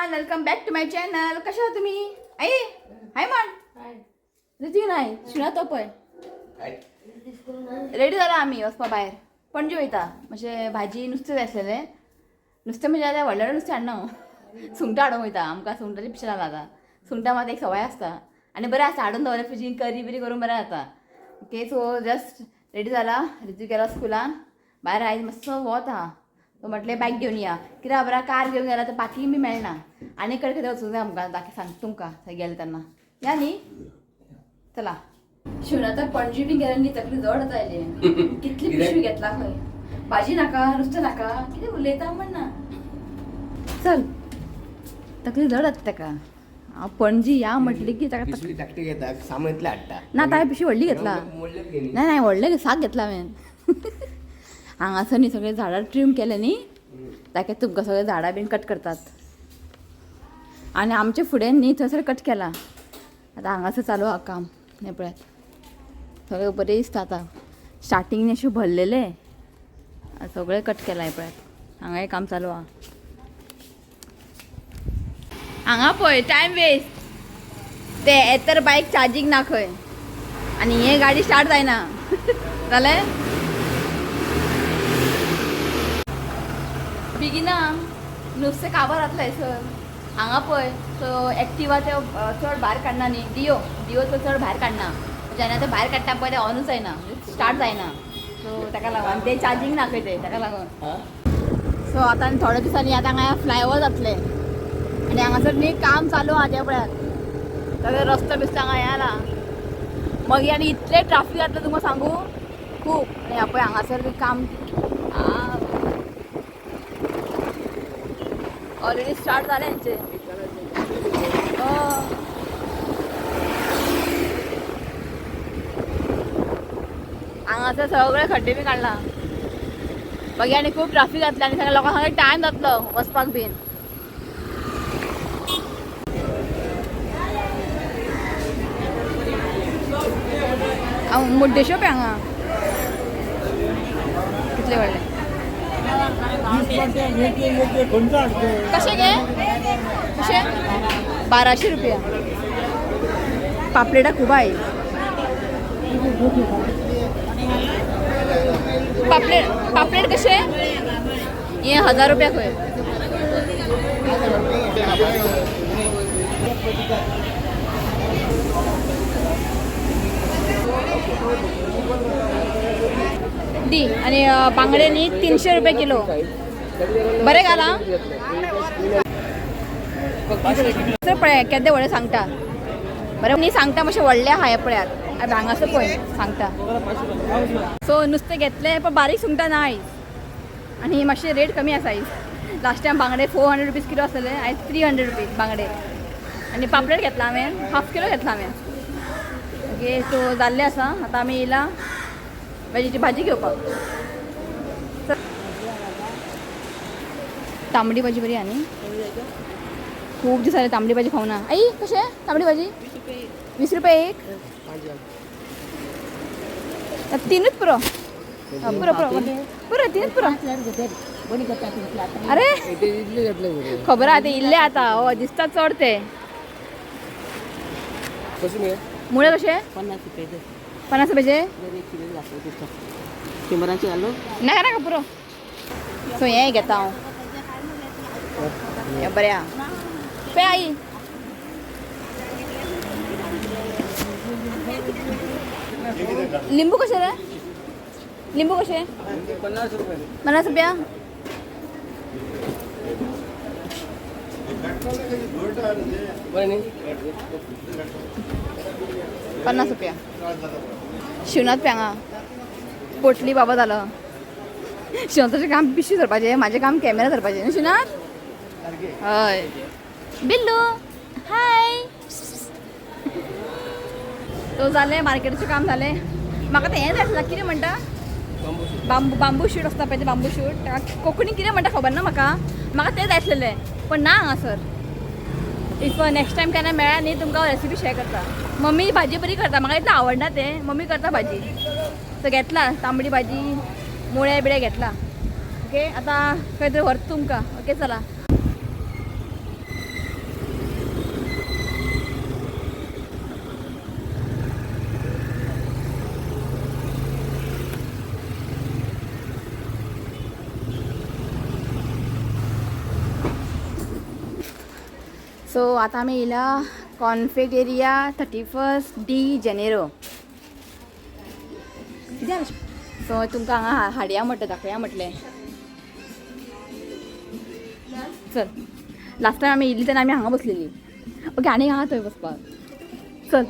Everyone, welcome back to my channel. कशा आहात तुम्ही? आई हाय म्हण. ऋतू नाही शिणा तो पळय. रेडी झाला आम्ही वचपा भायर पणजे वयता. म्हणजे भाजी नुस्तें जाय आसलेलें. नुस्तें म्हणजे आतां व्हडलें नुस्तें हाडना हांव. सुंगटां हाडूंक वयता. आमकां सुंगटाची पिशें लागला आतां. सुंगटां मात एक सवाय आसता आनी बरें आसता हाडून दवरलें फ्रिजीन करी बिरी करून बरें जाता. ओके, सो जस्ट रेडी जाला. ऋतू गेला स्कुलान. भायर आयज मातसो वोत आहा. तो म्हटलें बायक घेवन या. कित्याक बरा कार घेवन गेला तर पार्किंग बी मेळना. आनी कडेन कितें वचूंक जाय आमकां दाखय सांग तुमकां थंय गेले तेन्ना. या न्ही चला. शिवना तर पणजी बी गेले न्ही तकली जड जाता आयली. कितली पिशवी घेतला खंय. भाजी नाका नुस्तें नाका कितें उलयता म्हणना. चल तकली जड जाता ताका. हांव पणजी या म्हटली की ताका पिशवी धाकटी घेता सामान इतलें हाडटा. ना तांवें पिशवी व्हडली घेतला. नाही नाही व्हडलें साक घेतला हांवें. हांगासर न्ही सगळे झाडां ट्रीम केले न्ही ताका तुमकां सगळे झाडां बीन कट करतात. आनी आमचे फुडें न्ही थंयसर कट केला. आतां हांगासर चालू आहा काम. हें पळयात सगळें बरें दिसता आतां. स्टार्टींग न्ही अशें भरलेलें सगळें कट केलां. हें पळयात हांगाय काम चालू आहा. हांगा पळय टायम वेस्ट. ते येतर बायक चार्जींग ना खंय आनी हे गाडी स्टार्ट जायना जालें. बेगिना नुस्तें काबार जातलें हयसर. हांगा पळय सो एक्टिवा ते चड भायर काडना न्ही. डिओ तो चड भायर काडना. जेन्ना ते भायर काडटा पळय ते ऑनूच जायना स्टार्ट जायना. सो ताका लागून आनी ते चार्जींग ना खंय ते ताका लागून. सो आतां थोड्या दिसांनी आतां हांगा फ्लायओवर जातलें आनी हांगासर न्ही काम चालू आहा. ते पळयात सगळे रस्तो बिस्तो हांगा हें जाला. मागीर आनी इतलें ट्राफीक जातलें तुमकां सांगू खूब. आनी पळय हांगासर काम ऑलरेडी स्टार्ट जालें हेंचें. हांगासर सगळे खड्डे बी काडला. मागीर आनी खूब ट्राफीक जातलें आनी सगळ्या लोकांक सगळें टायम जातलो वचपाक बीन. हांव मुड्डेश्यो पळय हांगा कितले व्हडले. कशे गे कशे 1200 रुपया. पापलेटां खूब आहाय. पापलेट कशे हे 1000 रुपया खंय. दी आणि बांगडे न्ही 300 रुपये किलो. बरें घाला. सर पळय केदे व्हडले सांगता. बरें न्ही सांगता मातशें व्हडले आहा. हे पळयात हांगासर पळय सांगता. सो नुस्तें घेतलें पण बारीक सुंगटां ना आयज आनी मातशें रेट कमी आसा आयज. लास्ट टायम बांगडे 400 रुपीज किलो आसलेले. आयज 300 रुपीज बांगडे. आनी पापलेट घेतला हांवें 1/2 किलो घेतला हांवें. ओके, सो जाल्लें आसा. आतां आमी येयला वेजीची भाजी घेवपाक. तांबडी भाजी बरी आहा न्ही. खूब दीस जाले तांबडी भाजी खावना. आई कशें तांबडी भाजी 20 रुपया एक. तीनच पुरो पुरो पुरो पुरो तीनच पुरो. अरे खबर आहा ते इल्ले आतां. हो दिसता चड ते मुळे कशे 50 रुपयाचे. नाका नाका पुरो. सो हें घेता हांव. हें बरें आहा. पे आई लिंबू कशे रे. लिंबू कशे 50 रुपया. पन्नास रुपया. शिवनाथ पे हांगा पोटली बाबा जालो. शिवनाथाचें काम पिशवी धरपाचें म्हाजें काम कॅमेरा धरपाचें न्हू शिवनाथ. हय बिल्लू हाय. तो जालें मार्केटाचें काम जालें. म्हाका तें हें जाय आसलें कितें म्हणटा बांबू शूट आसता पळय ते बांबू शूट. ताका कोंकणीन कितें म्हणटा खबर ना म्हाका तें जाय आसलेलें पण ना हांगासर. इफ नेक्स्ट टायम केन्ना मेळ्ळा न्ही तुमकां रेसिपी शेअर करता. मम्मी भाजी बरी करता. म्हाका इतलें आवडना तें. मम्मी करता भाजी. सो घेतला तांबडी भाजी मुळे बिळे घेतला. ओके, आता खंय तरी व्हरता तुमकां. ओके चला. सो आता आमी येयला कॉन्फेटेरिया 31 डी जेनेरो. कितें जालें? सो तुमकां हांगा हाडया म्हटलें, दाखया म्हटलें. चल, लास्ट टायम आमी येयली तेन्ना आमी हांगा बसलेली. ओके, आनी हांगा थंय बसपाक. चल.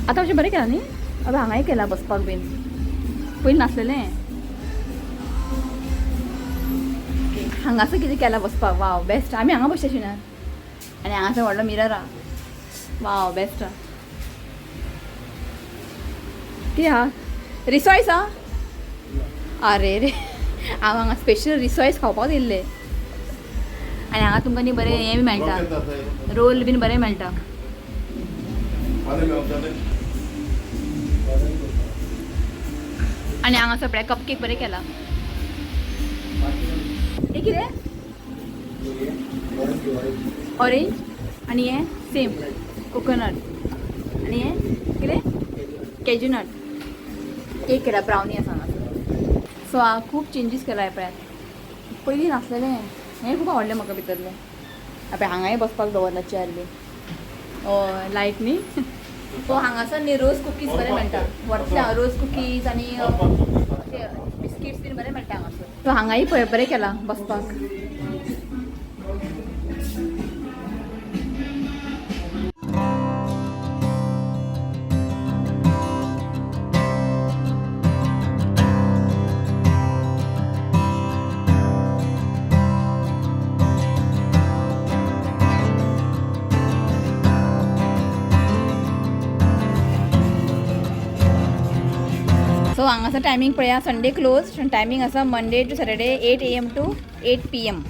आतां अशें बरें केलां न्ही? अबे हांगाय केलां बसपाक बीन. पयलीं नासलेलें. हांगासर कितें केलां बसपाक. Wow, best. आमी हांगा बसचेशी ना. आनी हांगासर व्हडलो मिरर आहा. Wow, best. कितें आहा? रिसॉयस आहा? अरे रे, हांव हांगा स्पेशल रिसॉयस खावपाक येयल्लें. आनी हांगा तुमकां न्ही बरें हें बी मेळटा, रोल बीन बरें मेळटा. आनी हांगासर पळय कपकेक बरें केला. हे कितें? ऑरेंज आनी हें सेम कोकोनट. आनी हें कितें? Cashew nut. केक केला, ब्रावनी आसा हांगासर. सो हांव खूब चेंजीस केला हे पळयात. पयलीं नासलेलें. हें खूब आवडलें म्हाका भितरलें. आपय हांगाय बसपाक दवरला चेअर बी. हय, लायट न्ही. सो हांगासर न्ही रोज कुकीज बरें मेळटा. व्हरतलें रोज कुकीज आनी बिस्किट्स बीन बरें मेळटा हांगासर. सो हांगाय पळय बरें केलां बसपाक. सो हांगासर टायमींग पळया, संडे क्लोज. टायमींग आसा Monday to Saturday 8 AM to 8 PM.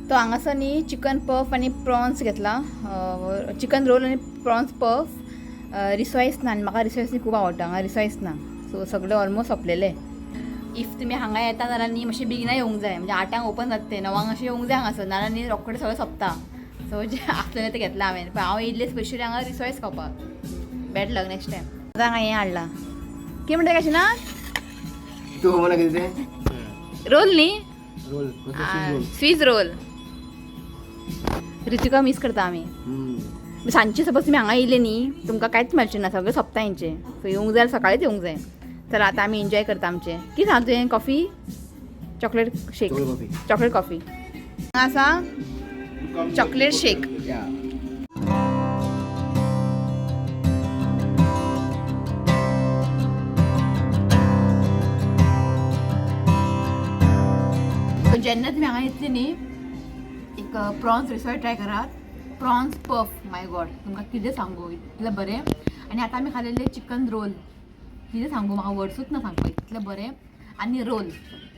तो हांगासर न्ही चिकन पफ आनी प्रॉन्स घेतला. चिकन रोल आनी प्रॉन्स पफ. रिसॉयस ना, आनी म्हाका रिसॉयस न्ही खूब आवडटा. हांगा रिसॉयस ना, सो सगळें ऑलमोस्ट सोंपलेलें. इफ तुमी हांगा येता जाल्यार न्ही मातशें बेगिना येवंक जाय. म्हणजे 8 ओपन जाता तें, 9 अशें येवंक जाय हांगासर. नाल्यार न्ही रोखडें सगळें सोंपता. सो जें आसलेलें तें घेतलां हांवें. पण हांव येयल्लें स्पेशली हांगा रिसॉयस खावपाक. बॅड लक नेक्स्ट टायम. आतां हांगा हें हाडलां. कितें म्हणटा कशें ना? तू म्हणा कितें रोल न्ही, रोल स्वीज रोल. ऋतिका मिस करता आमी. सांजची सपोज तुमी हांगा येयले न्ही, तुमकां कांयच मेळचें ना, सगळें सोंपता हेंचें. सो येवंक जाय सकाळींच येवंक जाय. चला आतां आमी एन्जॉय करता आमचें. कितें सांग तुवें? कॉफी, चॉकलेट शेक, चॉकलेट कॉफी. हांगा आसा चॉकलेट शेक. जेन्ना तुमी हांगा येतली न्ही, एक प्रॉन्स रिसॉय ट्राय करात. प्रॉन्स पफ, माय गॉड, तुमकां कितें सांगू, इतलें बरें. आनी आतां आमी खाल्लेले चिकन रोल, कितें सांगू, म्हाका वर्डसूच ना सांगपाक, इतलें बरें. आनी रोल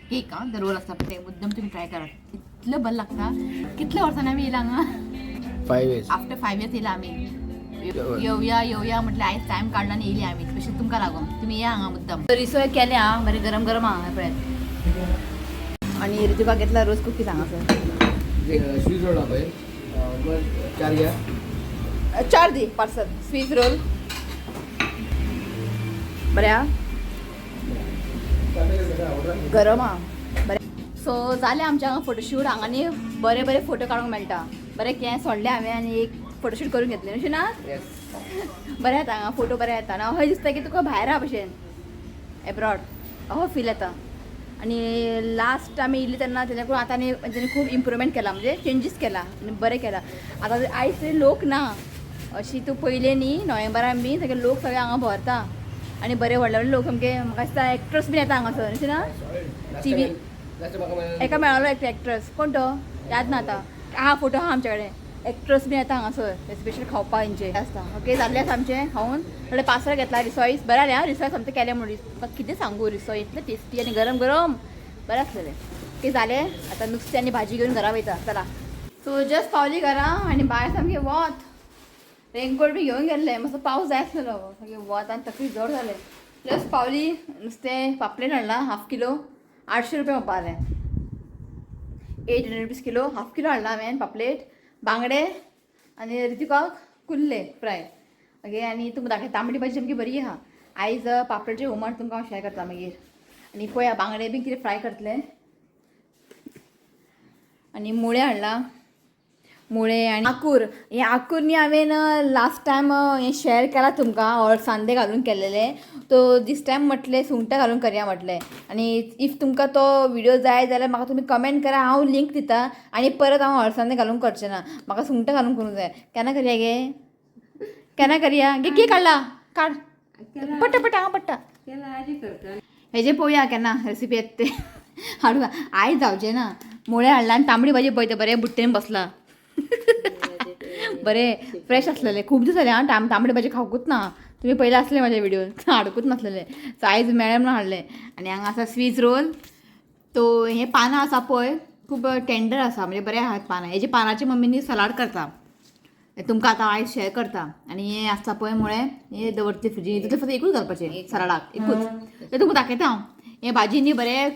केक, आं ते रोल आसता ते मुद्दम तुमी ट्राय करात. इतलें बरें लागता. कितल्या वर्सांनी आमी येयला हांगा? 5 years. आफ्टर 5 years येयला आमी. येवया म्हटलें आयज टायम काडला आनी येयली आमी स्पेशल तुमकां लागून. तुमी या हांगा मुद्दम. रिसॉय केलें आं, बरें गरम गरम आहा पळयात. आणि ऋतुका घेतला रोज कुकीज हांगासर. स्वीज रोल पळय, 4 घ्या. 4 दी पार्सल स्वीज रोल. बरें आहा, गरम आहा बरें. सो जालें आमचें हांगा फोटोशूट. हांगा न्ही बरे बरे फोटो काडूंक मेळटा. बरें केंस सोडलें हांवें आनी एक फोटोशूट करून घेतलें, अशें ना? बरें येता हांगा फोटो, बरें येता. आनी अशें दिसता की तुका भायर आहा भशेन, एब्रॉड अहो फील येता. आनी लास्ट आमी येयली तेन्ना तेज्याकून आतां आनी तेणी खूब इम्प्रुवमेंट केला, म्हणजे चेंजीस केला आनी बरें केला. आतां आयज थंय लोक ना, अशी तूं पयलें न्ही नोव्हेंबरान बी सगळे लोक सगळे हांगा भरता. आनी बरे व्हडले व्हडले लोक सामके, म्हाका दिसता एक्टर्स बीन येता हांगासर, अशें ना? TV एका मेळ्ळो एक एक्ट्रेस, कोण तो याद ना आतां. आहा फोटो आहा आमचे कडेन. एक्ट्रेस बी येता हांगासर स्पेशल खावपा हेंचे आसता. ओके, जाल्लें आसा आमचें खावून. थोडे पार्सल घेतला रिसॉयस. बरें जालें आं, रिसॉयस आमचें केलें म्हणून. तुका कितें सांगू, रिसॉय इतलें टेस्टी आनी गरम गरम बरें आसलेलें. ओके, जालें. आतां नुस्तें आनी भाजी घेवन घरा वयता. चला. सो जस्ट पावली घरा आनी भायर सामकें वत. रेनकोट बी घेवन गेल्लें, मातसो पावस जाय आसलेलो. सामकें वत आनी तकली जड जालें. जस्ट पावली. नुस्तें पापलेट हाडलां 1/2 किलो, 800 रुपया म्हणपा जालें. 800 रुपीज किलो. 1/2 किलो हाडलां हांवें पापलेट, बांगडे आनी ऋतिकाक कुल्ले फ्राय. ओके, आनी तुमकां दाखय तांबडी भाजी सामकी बरी आहा. आयज पापलेटचे हुमण तुमकां हांव शेअर करता मागीर. आनी पळया बांगडे बी कितें फ्राय करतलें आणि मुळे हाडला मुळे आणि आकूर हे आकूरनी हांवें लास्ट टायम हें शेअर केला तुमकां अळसांदे घालून केलेले तो दीस टायम म्हटलें सुंगटां घालून करया म्हटलें आणि इफ तुमकां तो व्हिडिओ जाय जाल्यार म्हाका तुमी कमेंट करा हांव लिंक दिता आणि परत हांव अळसांदे घालून करचें ना म्हाका सुंगटां घालून करूंक जाय केन्ना करया गे केन्ना करया गे की काडला काड पट्टा पट्टा हांव पट्टा हेजे पळोवया केन्ना रेसिपी येत ते हाडूया आयज जावचें ना मुळे हाडला आनी तांबडी भाजी पळयता बरें बुट्टेन बसला बरे फ्रेश असलेले खूप दीस जाले हांव तांबडी भाजी खावकूच ना तुम्ही पहिले असले माझ्या व्हिडिओ हाडकूच नासलेले सो आयज मेळ्ळे म्हणून हाडले आणि हांगा आसा स्वीज रोल तो हे पानां आसा पळय खूब टेंडर आसा म्हणजे बरे आहात पानां हेजे पानाची मम्मीनी सलाड करता तुमकां आतां आयज शेअर करता आणि हे आसता पळय मुळे हे दवरते फ्रिजीन तितून फक्त एकूच घालपाचें सलाडाक एकूच ते तुमकां दाखयता हांव हे भाजीनी बरे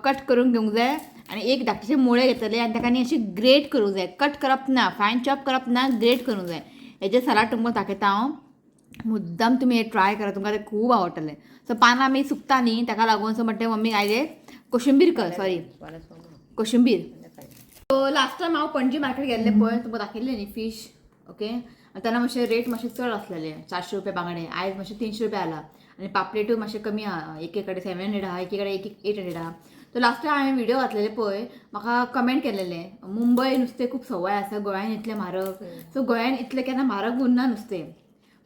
कट करून घेवंक जाय आणि एक धाकटेचे मुळे घेतले आणि ताका न्ही अशी ग्रेट करूंक जाय कट करप ना फायन चॉप करप ना ग्रेट करूंक जाय हेजे सलाड तुमकां दाखयता हांव मुद्दाम तुमी हे ट्राय करा तुमकां ते खूब आवडटलें सो पानां आमी सुकता न्ही ताका लागून सो म्हणटा मम्मी आयले कोशिंबीर कर सॉरी कोशिंबीर सो लास्ट टायम हांव पणजी मार्केट गेल्ले पळय तुमकां दाखयल्लें न्ही फीश ओके तेन्ना मातशें रेट मातशें चड आसलेले 400 रुपया बांगडे आयज मातशें 300 रुपया आला आनी पापलेटूय मातशें कमी आहा एके कडेन 700 आहा एके कडेन 800 आहा तो लास्ट टायम हांवें व्हिडिओ घातलेले पळय म्हाका कमेंट केलेले मुंबय नुस्तें खूब सवाय आसा गोंयान इतलें म्हारग सो गोंयान इतलें केन्ना म्हारग उरना नुस्तें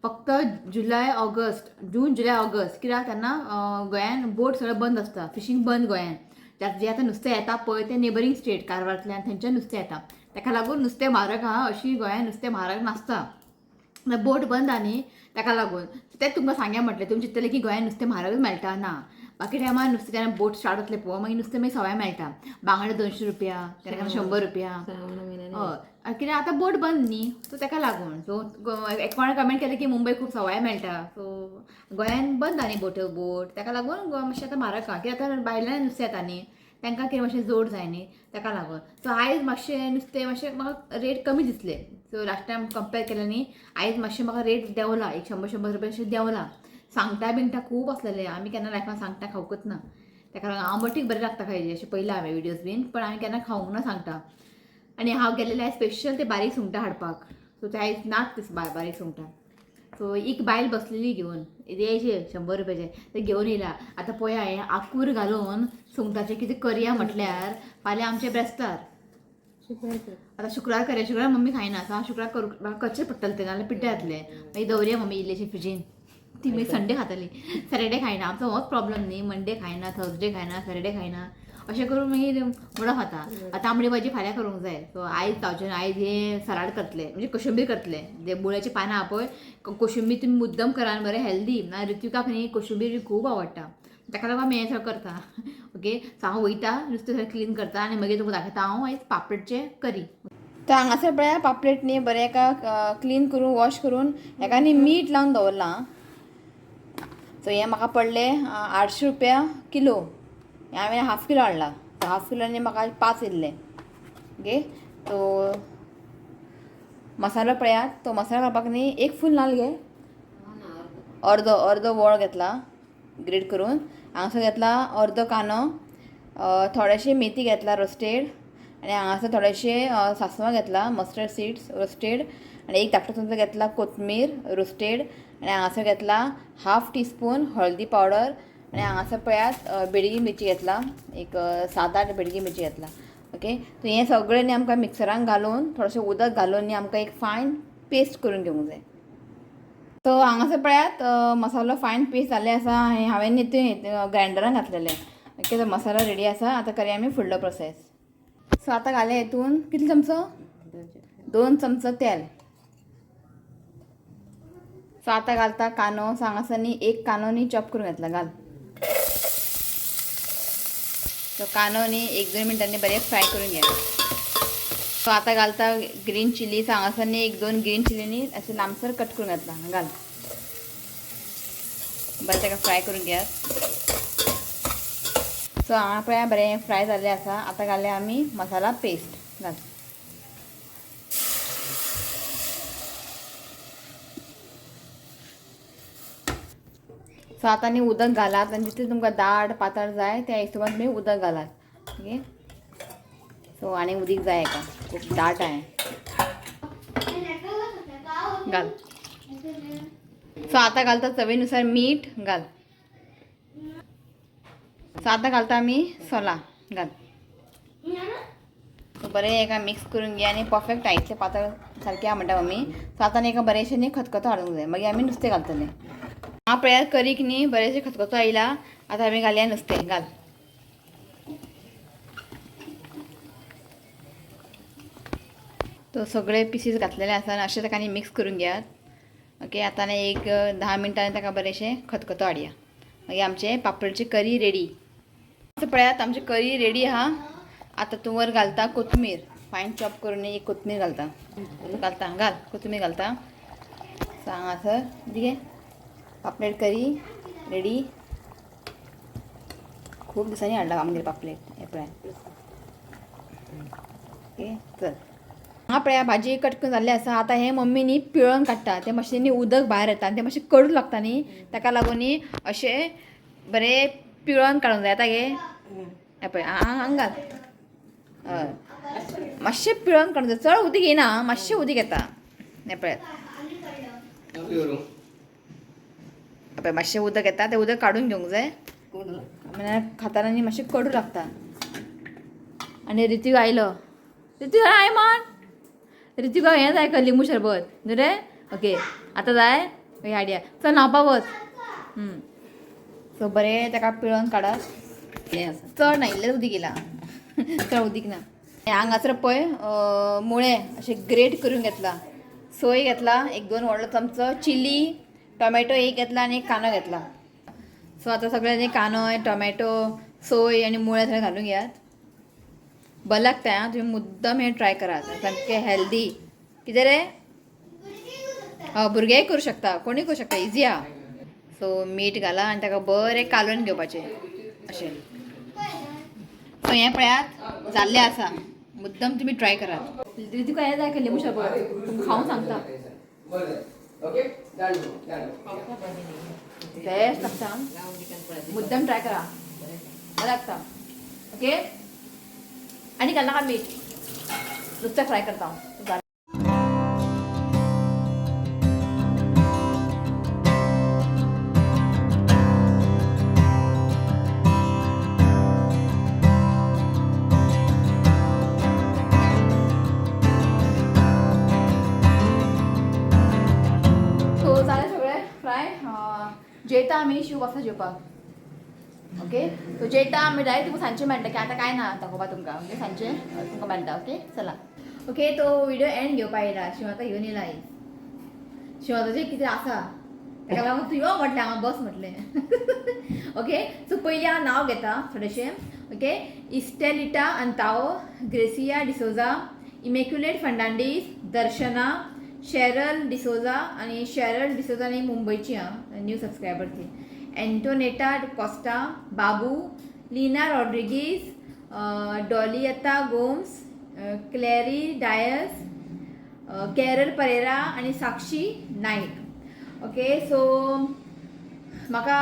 फक्त July August June July August कित्याक तेन्ना गोंयान बोट सगळें बंद आसता फिशींग बंद गोंयान जे आतां नुस्तें येता पळय तें नेबरींग स्टेट कारवारांतल्यान थंयच्यान नुस्तें येता ताका लागून नुस्तें म्हारग आहा अशी गोंयान नुस्तें म्हारग नासता बोट बंद आहा न्ही ताका लागून तेंच तुमकां सांगया म्हटलें तुमी चिंतलें की गोंयान नुस्तें म्हारगूच मेळटा ना बाकी टायमार नुस्तें जेन्ना बोट स्टार्ट जातले पळय मागीर नुस्तें मागीर सवाय मेळटा बांगडे 200 रुपया केन्ना 100 रुपया हय कित्याक आतां बोट बंद न्ही सो ताका लागून सो एक कोणें कमेंट केलें की मुंबय खूब सवाय मेळटा सो गोंयान बंद आहा न्ही बोट ताका लागून मातशें आतां म्हारग आहा कित्याक आतां भायल्यान नुस्तें येता न्ही तांकां कितें मातशें जोड जाय न्ही ताका लागून सो आयज मातशें नुस्तें मातशें म्हाका रेट कमी दिसले सो लास्ट टायम कंपेर केलें न्ही आयज मातशें म्हाका रेट देंवला एक 100 रुपया अशें देंवला सांगटा बिंगटा खूब आसलेले आमी केन्ना लायफान सांगटा खावकूच ना ताका लागून आंबटीक बरें लागता खायचे अशें पयलें हांवें विडियोज बीन पण हांवें केन्ना खावंक ना सांगटा आनी हांव गेलेलें आयज स्पेशल ते बारीक सुंगटां हाडपाक सो ते आयज नात ते बारीक सुंगटां सो एक बायल बसलेली घेवन द्यायचे 100 रुपयाचे ते घेवन येयला आतां पळया हांवें आकूर घालून सुंगटाचें कितें करया म्हटल्यार फाल्यां आमचे ब्रेस्तार आतां शुक्रार करया शुक्रार मम्मी खायना सो हांव शुक्रार करूंक म्हाका करचें पडटलें तें नाल्यार पिड्ड्यार जातलें मागीर दवरया मम्मी इल्लेशें फ्रिजीन ती मागीर संडे खाताली सॅटर्डे खायना आमचो होच प्रॉब्लम न्ही मंडे खायना थर्सडे खायना सॅटर्डे खायना अशें करून मागीर मुडो खाता आतां तांबडी भाजी फाल्यां करूंक जाय सो आयज जावचें ना आयज हे सलाड करतले म्हणजे कोशिंबीर करतले जे मुळ्याची पानां आहा पळय कोशिंबीर तुमी मुद्दम करा बरें हेल्दी ना ऋतुकाक न्ही कोशिंबीर खूब आवडटा ताका लागून आमी हें सगळें करता ओके सो हांव वयता नुस्तें सगळें क्लीन करता आनी मागीर तुमकां दाखयता हांव आयज पापलेटचें करी तर हांगासर पळया पापलेट न्ही बरें एका क्लीन करून वॉश करून हेका न्ही मीठ लावन दवरलां सो हें म्हाका पडले 800 रुपया किलो हें हांवें हाफ किलो हाडला सो हाफ किलोनी म्हाका 5 येयल्ले ओके तो मसालो पळयात तो मसालो घालपाक न्ही एक फूल नाल्ल घे अर्दो वळ घेतला ग्रेट करून हांगासर घेतला अर्दो कांदो थोडेशे मेथी घेतला रोस्टेड आनी हांगासर थोडेशे सासवां घेतला मस्टर्ड सीड्स रोस्टेड आनी एक धाकटो चमचो घेतला कोथमीर रोस्टेड आनी हांगासर घेतला हाफ टीस्पून हळदी पावडर आनी हांगासर पळयात बेडगी मिरची घेतला एक 7-8 बेडगी मिरची घेतला ओके सो हें सगळें न्ही आमकां मिक्सरान घालून थोडेशें उदक घालून न्ही आमकां एक फायन पेस्ट करून घेवंक जाय सो हांगासर पळयात मसालो फायन पेस्ट जाल्ले आसा हांवें न्ही ते ग्रायंडरान घातलेले ओके तो मसालो रेडी आसा आतां करया आमी फुडलो प्रोसेस सो आतां घाले हेतून कितले चमचो 2 चमचो तेल सो आतां घालता कांदो सो हांगासर न्ही एक कांदो न्ही चॉप करून घेतला घाल सो कांदो न्ही 1-2 मिनटांनी बरें फ्राय करून घ्या सो आतां घालता ग्रीन चिली सो हांगासर न्ही 1-2 ग्रीन चिली न्ही अशें लांबसर कट करून घातला घाल बरें ताका फ्राय करून घ्या सो हांगा पळया बरें फ्राय जाल्लें आसा आतां घालया आमी मसाला पेस्ट घाल सो आतां न्ही उदक घालात आनी जितलें तुमकां दाट पातळ जाय त्या हिशोबान तुमी उदक घालात ओके सो आणि उदीक जाय का खूप दाट आहे घाल. सो आता घालता चवीनुसार मीठ घाल. सो आता घालता आम्ही सोला घाल. सो बरें एका मिक्स करून घे आणि परफेक्ट आयतले पातळ सारकें आहा म्हणटा मम्मी. सो आतां एका बरेंशें न्ही खतखतो हाडूंक जाय मागीर आमी नुस्तें घालतले. हांव पळयात करीक न्ही बरेंशें खतखतो आयला. आतां आमी घालया नुस्तें घाल. तो सगळे पीसीस घातलेले आसा आनी अशें ताका आनी मिक्स करून घेयात. ओके आतां एक 10 मिनटांनी ताका बरेंशें खतखतो हाडया मागीर आमचें पापडची करी रेडी. असं पळयात आमची करी रेडी आहा. आतां तूं वर घालता कोथमीर फायन चॉप करून एक कोथमीर घालता घाल कोथमीर घालता. सांग सर दिगे पापलेट करी रेडी. खूब दिसांनी हाडला आमगेर पापलेट हे पळय. ओके चल हां पळया भाजी कट करून जाल्ली आसा. आतां हें मम्मी न्ही पिळोवन काडटा. तें मातशें न्ही उदक भायर येता आनी तें मातशें कडू लागता न्ही ताका लागून न्ही अशें बरें पिळोवन काडूंक जाय. आतां गे हें पळय हांगा घाल. हय मातशें पिळोवन काडूंक जाय. चड उदीक येना मातशें उदीक येता. हें पळयात पळय मातशें उदक येता तें उदक काडून घेवंक जाय म्हळ्यार खाताना न्ही मातशें कडू लागता. आनी रितीक आयलो. रितीक आय मान रितीक हें जाय का लिंबू शरबत न्हू रे. ओके आतां जाय मागीर हाडया. चल न्हावपा वच. सो बरें ताका पिळोवन काडात. हें आसा चड ना इल्लें उदीक येयला चड उदीक ना. हांगासर पळय मुळे अशें ग्रेट करून घेतला. सोय घेतला 1-2 व्हडलो चमचो. चिली टोमॅटो एक घेतला आनी एक कांदो घेतला. सो आतां सगळें कांदो टोमॅटो सोय आनी मुळे सगळें घालून घेयात. बरें लागता आं. तुमी मुद्दम हें ट्राय करात. सामकें हेल्दी. कितें रे हय भुरगेय करूं शकता कोणूय करूं शकता इजी आहा. सो मीठ घाला आनी ताका बरें कालोवन घेवपाचें अशें. सो हें पळयात जाल्लें आसा. मुद्दम तुमी ट्राय करात. तुका हें जाय लिंबू शरबत तुमकां खावंक सांगता. बेस्ट लागता. मुद्दम ट्राय करा बरें लागता. ओके आनी घालना का मीठ नुस्तें फ्राय करता हांव. सो जालें सगळें फ्राय. जेयता आमी शिव बसता जेवपाक. ओके सो जेयता आमी डायरेक्ट तुमकां सांजचें मेळटा की आतां काय ना दाखोवपा तुमकां. ओके सांजचें तुमकां मेळटा. ओके चला. ओके तो विडियो एंड घेवपा येयला. शिवाता घेवन येयला आई. शिवाताचें कितें आसा ताका लागून तूं यो म्हटलें हांगा बस म्हटलें. ओके सो पयलीं हांव नांव घेता थोडेशें. ओके इस्टेलिटा अंताओ ग्रेसिया डिसोजा इमॅक्युलेट फर्नांडीस दर्शना शेरल डिसोजा आनी शेरल डिसोजा न्ही मुंबयची आं न्यू सबस्क्रायबर ती. एंटोनेटा कॉस्टा बाबू लीना रॉड्रिगीस डॉलियता गोम्स क्लॅरी डायस कॅरल परेरा आनी साक्षी नायक. ओके सो म्हाका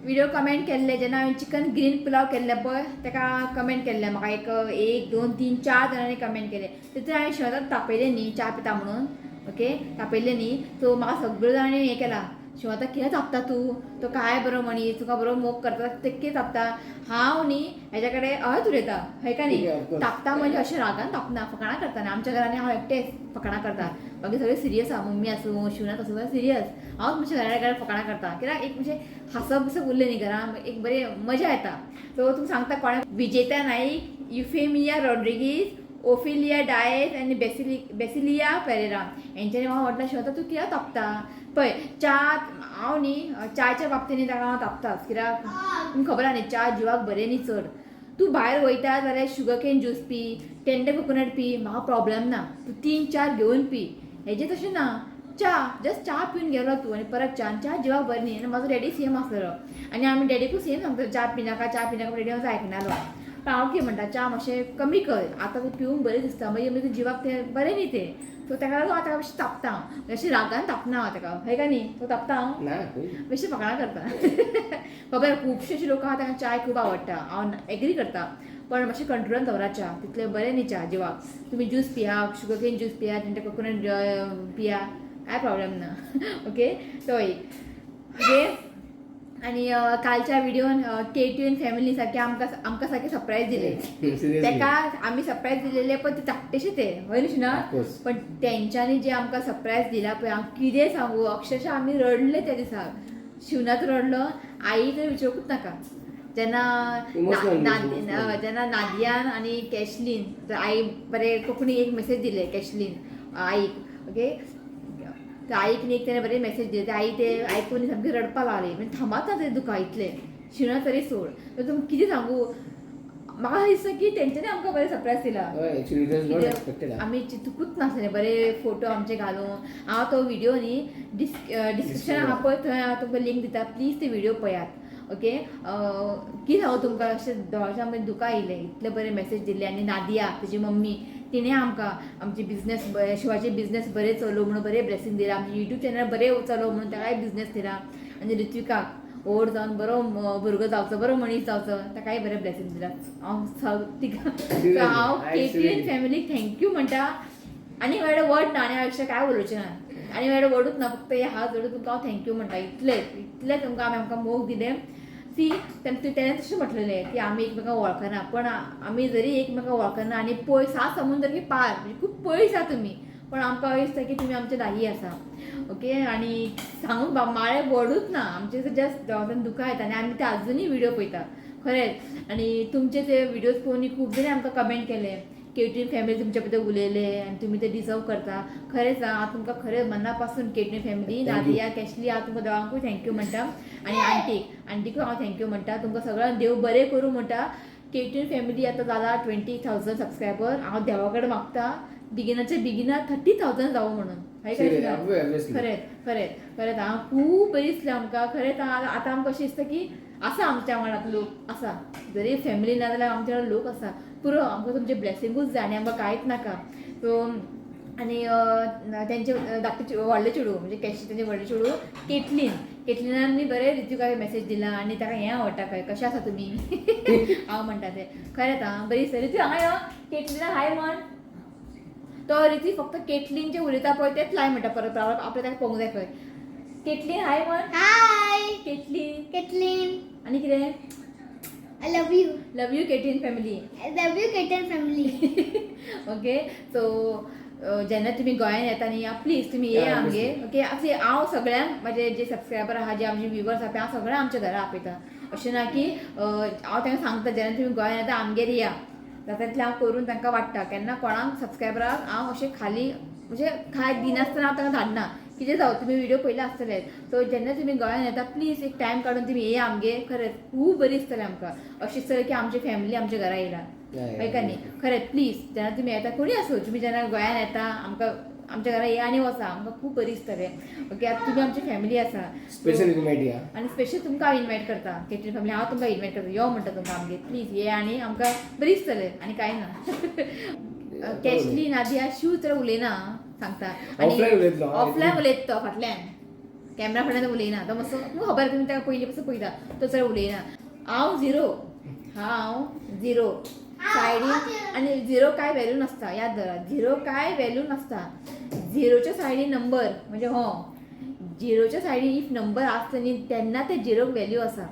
विडियो कमेंट केल्ले जेन्ना हांवें चिकन ग्रीन पुलाव केल्ले पळय ताका कमेंट केल्ले म्हाका 1 2 3 4 जाणांनी कमेंट केले. तितून हांवें शिवताक तापयलें न्ही च्या पिता म्हणून. ओके तापयलें न्ही सो म्हाका सगळ्यो जाणांनी हें केलां शिवता कितें तापता तूं तो काय बरो मनीस तुका बरो मोग करता ते कितें तापता. हांव न्ही हेज्या कडेन हयच उलयता हय का न्ही. तापता म्हणजे अशें रागान तापना फकाणां करता न्ही. आमच्या घरांनी हांव एकटेंच फकाणां करता बाकी सगळें सिरियस आहा. मम्मी आसूं शिवनाथ आसूं सगळें सिरियस. हांवच मातशें घरा फकाणां करता कित्याक एक म्हणजे हांसप बिसप उरलें न्ही घरान एक बरी मजा येता. सो तुमकां सांगता कोणा विजेता नाईक युफेमिया रॉड्रिगीस ओफिलिया डायस आनी बेसिलिया पेरेरा हेंच्यांनी हांव म्हटल्यार शिवता तूं कित्याक तापता. पळय च्या हांव न्ही च्याच्या बाबतींनी ताका हांव तापताच कित्याक तुमकां खबर आहा न्ही च्या जिवाक बरें न्ही चड. तूं भायर वयता जाल्यार sugarcane juice P tender coconut P म्हाका प्रॉब्लेम ना. तूं 3-4 घेवन पी. हेजें तशें ना. च्या जस्ट च्या पिवन गेलो तूं आनी परत च्या जिवाक बरें न्ही. आनी म्हाजो डॅडी सेम आसलो आनी आमी डॅडीकूय सेम सांगता च्या पिनाका डॅडी म्हाजो आयकनालो. पण हांव कितें म्हणटा च्या मातशें कमी कर. आतां तूं पिवूंक बरें दिसता मागीर तुज्या जिवाक तें बरें न्ही तें. सो ताका लागून हांव ताका मातशें तापता. अशें रागान तापना हांव ताका हय का न्ही. सो तापता हांव मातशें फकाणां करता. खबर खुबशे अशे लोक आहा तांकां चाय खूब आवडटा हांव एग्री करता. पण मातशें कंट्रोलान दवराच्या तितले बरें न्ही च्या जिवाक तुमी ज्यूस पिया शुगर केन ज्यूस पिया तेंच्या कोकोनट पिया काय प्रॉब्लेम ना ओके तो एक ओके आणि कालच्या व्हिडिओन केटीएन फॅमिली सारखे आमकां सारखे सरप्राईज दिले तेका आम्ही सरप्राईज दिलेले पण ते धाकटेशे ते हय ना पण तेंच्यांनी जे आमकां सरप्राईज दिला पळय हांव कितें सांगू अक्षरशः आमी रडले त्या दिसाक शिवनाथ रडलो आई तर विचारूंकूच नाका जेन्ना नादियान आणि कॅशलीन आई बरें कोंकणी एक मेसेज दिले कॅशलीन आईक ओके तर आईक एक तेणें बरें मेसेज दिले ते आई ते आयकून सामकी रडपाक लागली म्हणजे थांबात ना तें दुका इतलें शिवनाथ तरी सोड तर तुमकां कितें सांगू म्हाका दिसता की तेंच्यांनी आमकां बरें सरप्रायज दिला आमी चिंतूकूच नासलें बरे फोटो आमचे घालून हांव तो व्हिडिओ न्ही डिस्क्रिप्शन आहा पळय थंय हांव तुमकां लिंक दिता प्लीज ते व्हिडिओ पळयात ओके कितें सांगू तुमकां अशें दोळ्याच्या मध्ये दुकां येयलें इतले बरे मेसेज दिले आनी नादिया तेजी मम्मी तिणें आमकां आमचे बिझनेस शिवाचे बिझनेस बरें चलोव म्हणून बरें ब्लेसींग दिला आमचे युट्यूब चॅनल बरें चलोव म्हणून ताकाय बिझनेस दिला आनी ऋत्विकाक व्हड जावन बरो भुरगो जावचो बरो मनीस जावचो ताकाय बरें ब्लेसींग दिला हांव केटीएन फॅमिलीक थँक्यू म्हणटा आनी वेळे वर्ड ना आनी आयुश्य काय उलोवचें ना आनी वेळे वर्डूच ना फक्त हे हात जोडून तुमकां हांव थँक्यू म्हणटा इतलें तुमकां आमकां मोग दिलें सी तेणें तशें म्हटलेलें की आमी एकमेकांक वळखना पण आमी जरी एकमेकांक वळखना आनी पळय 7 समुद्र की पार म्हणजे खूब पयस आसा तुमी पण आमकां दिसता की तुमी आमचे लागीं आसा ओके आनी सांगूंक माळे वर्डूच ना आमचे जस्ट देवान दुकां येता आनी आमी ते आजुनूय व्हिडिओ पळयता खरेंच आनी तुमचे ते व्हिडिओज पळोवन खूब जाणी आमकां कमेंट केले केटीएन फॅमिली तुमच्या बद्दल उलयले आनी तुमी ते डिजर्व करता खरेंच हांव तुमकां खरें मना पासून केटीएन फॅमिली नादिया कॅशली हांव तुमकां दोगांकूय थँक्यू म्हणटा आनी आंटीकूय हांव थँक्यू म्हणटा तुमकां सगळ्यांक देव बरें करूं म्हणटा केटीएन फॅमिली आतां जाला 20,000 सबस्क्रायबर हांव देवा कडेन मागता बिगिनरचे बिगिनर 30,000 जावं म्हणून खरेंच हांव खूब बरी दिसलें आमकां खरेंच आतां आमकां अशें दिसता की आसा आमच्या वांगडा लोक आसा जरी फॅमिली ना जाल्यार आमच्या वांगडा लोक आसा पुरो आमकां तुमचे ब्लेसिंगूच जाय आनी आमकां कांयच नाका सो आनी तेंचे धाकटे व्हडले चेडूं म्हणजे कॅशी तेंचे व्हडले चेडूं केटलीनान मी बरें ऋतुकाक मेसेज दिला आनी ताका हें आवडटा खंय कशें आसा तुमी हांव म्हणटा तें खरेंच आं बरी दिसता ऋतू हांगा यो केटलीना हाय म्हण तो रिती फक्त केटलीन जे उलयता पळय तेच लाय म्हणटा परत आपल्या ताका पळोवंक जाय खंय केटलीन हाय म्हण हाय केटलीन आनी कितें I love you KTN family KTN family okay so जेन्ना तुमी गोंयांत येता न्ही प्लीज तुमी येया आमगे ओके हांव सगळ्यांक म्हाजे जे सबस्क्रायबर आहा जे आमचे व्ह्युवर्स आहा हांव सगळ्यांक आमच्या घरा आपयता अशें ना की हांव तांकां सांगता जेन्ना तुमी गोंयांत येता आमगेर या जाता तितलें हांव करून तांकां वाडटा केन्ना कोणाक सबस्क्रायबराक हांव अशें खाली म्हणजे खाय दिनासतना हांव तांकां धाडना कितें जावं तुमी व्हिडिओ पयले आसतले सो जेन्ना तुमी गोंयांत येता प्लीज एक टायम काडून तुमी येया आमगे खरेंच खूब बरी दिसतलें आमकां अशें दिसतलें की आमची फॅमिली आमच्या घरा येयला कळटा न्ही खरेंच प्लीज जेन्ना तुमी येता कोणी आसूं तुमी जेन्ना गोंयांत येता आमकां आमच्या घरा येया आनी वचा आमकां खूब बरी दिसतलें ओके आतां तुमी आमची फॅमिली आसा स्पेशल मेळया आनी स्पेशल तुमकां हांव इन्वायट करता केटीएन फॅमिली हांव तुमकां इन्वायट करता यो म्हणटा तुमकां आमगे प्लीज ये आनी आमकां बरी दिसतलें आनी कांय ना कॅशली नादिया शू तर उलयना सांगता ऑफलायन उलयता तो फाटल्यान कॅमेरा फाटल्यान उलयना तो मातसो खबर तुमी ताका पयलीं पासून पळयता तो चड उलयना हांव झिरो सायडीन आनी झिरो काय व्हॅल्यू नासता याद धरा झिरो काय व्हॅल्यू नासता झिरोच्या सायडीन नंबर म्हणजे झिरोच्या सायडीन इफ नंबर आसता न्ही तेन्ना ते झिरोक व्हॅल्यू आसा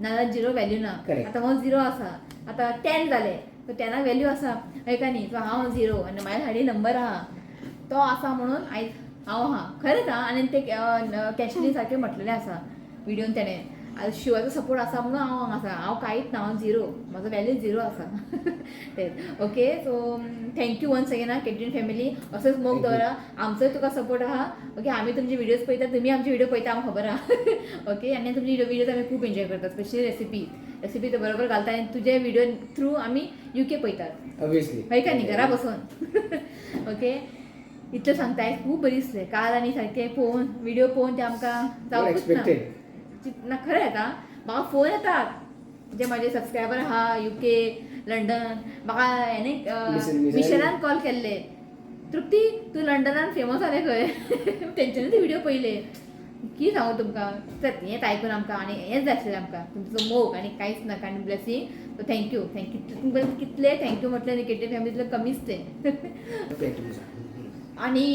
नाजाल्यार झिरो व्हॅल्यू ना आतां हो झिरो आसा आतां 10 जालें सो 10 व्हॅल्यू आसा कळटा न्ही सो हांव झिरो आनी म्हाज्या सायडीन नंबर आहा तो आसा म्हणून आयज हांव आहा खरेंच आहा आनी ते कॅशली सारकें म्हटलेलें आसा व्हिडिओन तेणें शिवाचो सपोर्ट आसा म्हणून हांव हांगा आसा हांव कांयच ना हांव झिरो म्हाजो व्हॅल्यू झिरो आसा तेच okay so thank you once again KTN family असोच मोग दवरा आमचोय तुका सपोर्ट आहा ओके आमी तुमचे व्हिडिओज पळयता तुमी आमचे व्हिडिओ पळयता आमकां खबर आहा ओके आनी तुमचे व्हिडिओज आमी खूब एन्जॉय करता स्पेशली रेसिपी तो बरोबर घालता आनी तुजे व्हिडिओ थ्रू आमी UK पळयतात ऑब्वियसली हय का न्ही घरा बसून ओके इतलें सांगता खूब बरी दिसलें काल आनी सारकें पळोवन व्हिडिओ पळोवन ते आमकां जावंकूच ना खरें येता म्हाका फोन येतात जे म्हाजे सबस्क्रायबर आहा UK लंडन म्हाका हेणे मिशनान कॉल केल्ले तृप्ती तूं लंडनान फेमस जालें खंय तेंच्यांनी ते व्हिडिओ पयले कितें सांगू तुमकां सत हेंच आयकून आमकां आनी हेंच जाय आसलें आमकां तुमचो मोग आनी कांयच नाका आनी ब्लेसींग सो थँक्यू तुमकां कितले थँक्यू म्हटलें न्ही केटी फॅमिलीतले कमीच तें आनी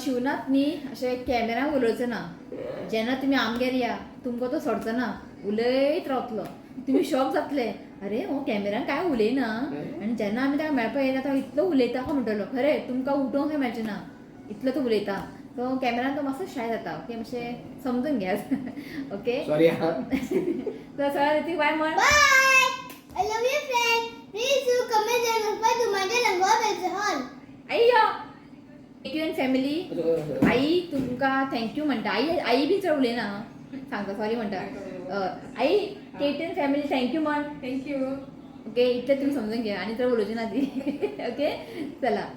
शिवनाथ न्ही अशें कॅमेराक उलोवचो ना जेन्ना तुमी आमगेर या तुमकां तो सोडचो ना उलयत रावतलो तुमी शॉक जातले अरे हो कॅमेरान काय उलयना आनी जेन्ना आमी ताका मेळपा येयना तो इतलो उलयता काय म्हणटलो खरें तुमकां उठोवंक मेळचें ना इतलो तो उलयता तो कॅमेरान तो मातसो शाय जाता ओके मातशें समजून घेयात ओके सॉरी तर सगळ्या रितीक बाय म्हण Bye. I love you, friend. Please do comment and subscribe to my channel. God bless you all. अय्यो थँक्यू एन फॅमिली आई तुमकां थँक्यू म्हणटा आई बी चड उलयना सांगता सॉरी म्हणटा आई केटीएन फॅमिली थँक्यू म्हण थँक्यू ओके इतलें तुमी समजून घे आनी चड उलोवची ना ती ओके चला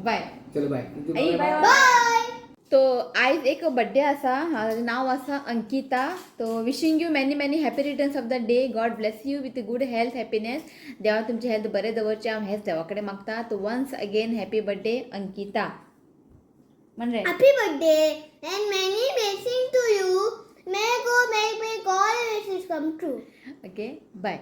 बाय चलो बाय आई बाय Bye. तो आयज एक बड्डे आसा हाजें नांव आसा अंकिता तो wishing you many many happy returns of the day God bless you with good health happiness देवा तुमची हेल्थ बरें दवरचें हांव हेच देवा कडेन मागता तो once again happy birthday Ankita म्हण रे Happy birthday and many blessings to you. May God make all wishes come true. Okay bye